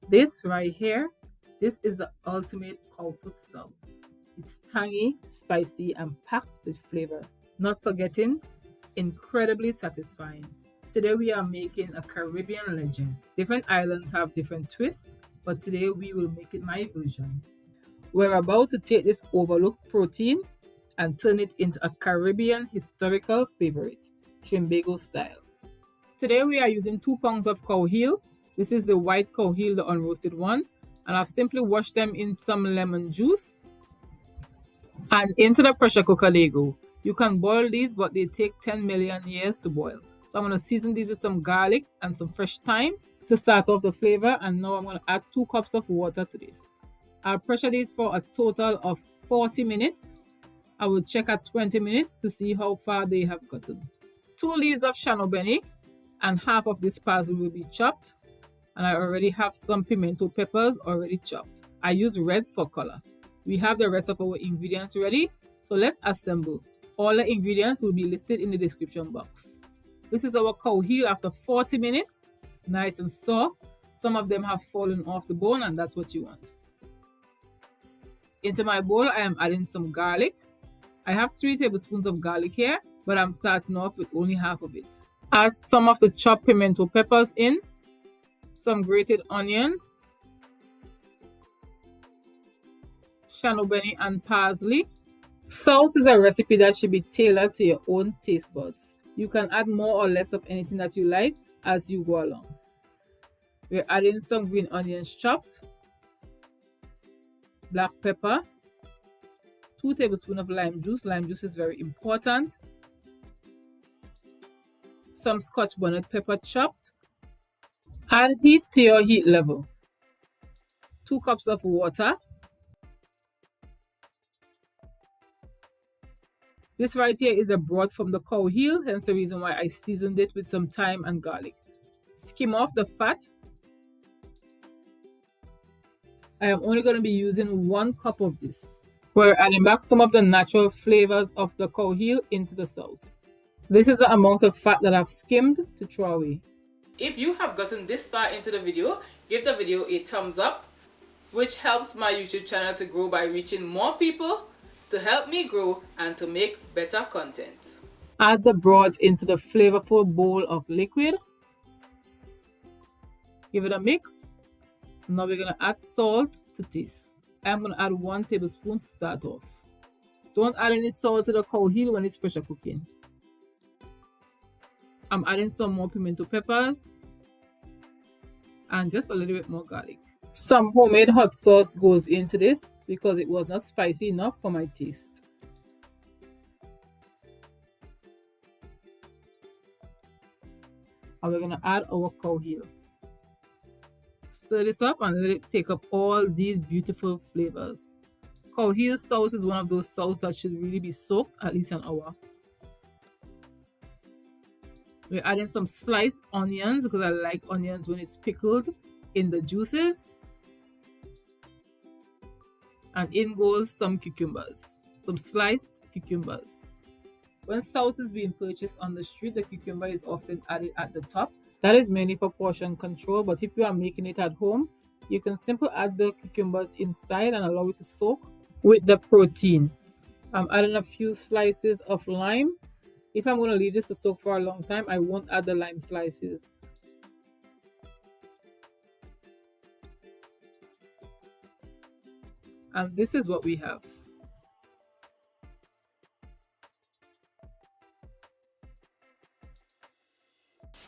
This right here, this is the ultimate cow foot sauce. It's tangy, spicy, and packed with flavor. Not forgetting, incredibly satisfying. Today we are making a Caribbean legend. Different islands have different twists, but today we will make it my version. We're about to take this overlooked protein and turn it into a Caribbean historical favorite, Trimbago style. Today we are using 2 pounds of cow heel. This is the white cow heel, the unroasted one, and I've simply washed them in some lemon juice. And into the pressure cooker they go. You can boil these, but they take 10 million years to boil. So I'm going to season these with some garlic and some fresh thyme to start off the flavor. And now I'm going to add 2 cups of water to this. I'll pressure these for a total of 40 minutes. I will check at 20 minutes to see how far they have gotten. 2 leaves of beni and half of this parsley will be chopped. And I already have some pimento peppers already chopped. I use red for color. We have the rest of our ingredients ready, so let's assemble. All the ingredients will be listed in the description box. This is our cow heel after 40 minutes, nice and soft. Some of them have fallen off the bone, and that's what you want. Into my bowl, I am adding some garlic. I have 3 tablespoons of garlic here, but I'm starting off with only half of it. Add some of the chopped pimento peppers in, some grated onion, beni and parsley. Souse is a recipe that should be tailored to your own taste buds. You can add more or less of anything that you like as you go along. We're adding some green onions chopped, black pepper, 2 tablespoons of lime juice. Lime juice is very important. Some Scorch Bonnet pepper chopped. Add heat to your heat level. 2 cups of water. This right here is a broth from the cow heel, hence the reason why I seasoned it with some thyme and garlic. Skim off the fat. I am only going to be using 1 cup of this. We're adding back some of the natural flavors of the cow heel into the sauce. This is the amount of fat that I've skimmed to throw away. If you have gotten this far into the video, give the video a thumbs up, which helps my YouTube channel to grow by reaching more people, to help me grow and to make better content. Add the broth into the flavorful bowl of liquid. Give it a mix. Now we're going to add salt to taste. I'm going to add 1 tablespoon to start off. Don't add any salt to the cow heel when it's pressure cooking. I'm adding some more pimento peppers and just a little bit more garlic. Some homemade hot sauce goes into this because it was not spicy enough for my taste. And we're going to add our cow heel. Stir this up and let it take up all these beautiful flavors. Cow heel sauce is one of those sauce that should really be soaked at least an hour. We're adding some sliced onions because I like onions when it's pickled in the juices. And in goes some cucumbers, some sliced cucumbers. When sauce is being purchased on the street, the cucumber is often added at the top. That is mainly for portion control, but if you are making it at home, you can simply add the cucumbers inside and allow it to soak with the protein. I'm adding a few slices of lime. If I'm going to leave this to soak for a long time, I won't add the lime slices. And this is what we have.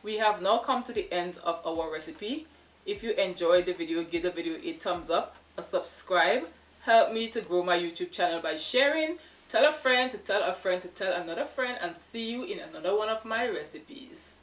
We have now come to the end of our recipe. If you enjoyed the video, give the video a thumbs up, a subscribe. Help me to grow my YouTube channel by sharing. Tell a friend to tell a friend to tell another friend, and see you in another one of my recipes.